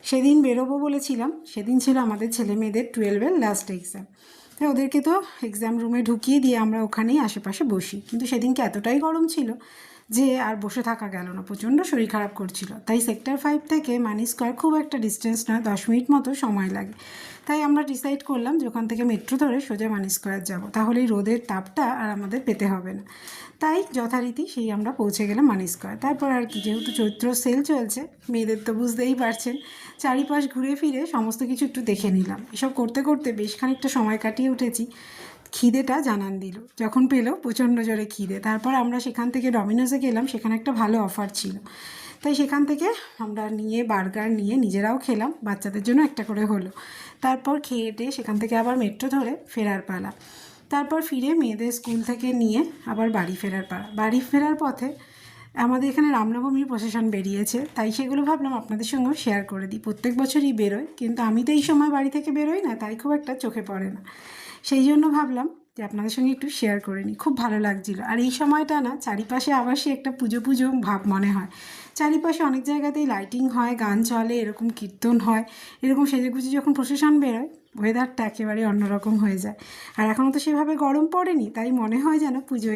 সেদিন বেরোবো বলেছিলাম, সেদিন ছিল আমাদের ছেলে মেয়েদের 12-এর লাস্ট এক্সাম। তাই ওদেরকে তো এক্সাম রুমে ঢুকিয়ে দিয়ে আমরা ওখানেই আশেপাশে বসি, কিন্তু সেদিনকে এতটাই গরম ছিল যে আর বসে থাকা গেল না, প্রচণ্ড শরীর খারাপ করছিল। তাই সেক্টর 5 থেকে মানি স্কোয়ার খুব একটা ডিস্টেন্স নয়, 10 মিনিট মতো সময় লাগে। তাই আমরা ডিসাইড করলাম যে ওখান থেকে মেট্রো ধরে সোজা মানি স্কোয়ার যাবো, তাহলে এই রোদের তাপটা আর আমাদের পেতে হবে না। তাই যথারীতি সেই আমরা পৌঁছে গেলাম মানি স্কোয়ার। তারপর আর কি, যেহেতু চৈত্র সেল চলছে, মেয়েদের তো বুঝতেই পারছেন, চারিপাশ ঘুরে ফিরে সমস্ত কিছু একটু দেখে নিলাম। এসব করতে করতে বেশ খানিকটা সময় কাটিয়ে উঠেছি। খিদেটা জানান দিল, যখন পেলো প্রচণ্ড জোরে খিদে। তারপর আমরা সেখান থেকে ডমিনোসে গেলাম, সেখানে একটা ভালো অফার ছিল, তাই সেখান থেকে আমরা নিয়ে বার্গার নিয়ে নিজেরাও খেলাম, বাচ্চাদের জন্য একটা করে হলো। তারপর খেয়ে টেয়ে সেখান থেকে আবার মেট্রো ধরে ফেরার পালা। তারপর ফিরে মেয়েদের স্কুল থেকে নিয়ে আবার বাড়ি ফেরার পালা। বাড়ি ফেরার পথে আমাদের এখানে রামনবমীর প্রসেশন বেরিয়েছে, তাই সেগুলো ভাবলাম আপনাদের সঙ্গেও শেয়ার করে দিই। প্রত্যেক বছরই বেরোয়, কিন্তু আমি তো এই সময় বাড়ি থেকে বেরোই না, তাই খুব একটা চোখে পড়ে না। সেই জন্য ভাবলাম যে আপনাদের সঙ্গে একটু শেয়ার করে নিই। খুব ভালো লাগছিল। আর এই সময়টা না চারিপাশে আবার সে একটা পুজো পুজো ভাব মনে হয়। চারিপাশে অনেক জায়গাতেই লাইটিং হয়, গান চলে, এরকম কীর্তন হয়, এরকম সেজেগুজে যখন প্রসেশন বেরোয়, ওয়েদারটা একেবারে অন্যরকম হয়ে যায়। আর এখনও তো সেভাবে গরম পড়েনি, তাই মনে হয় যেন পুজো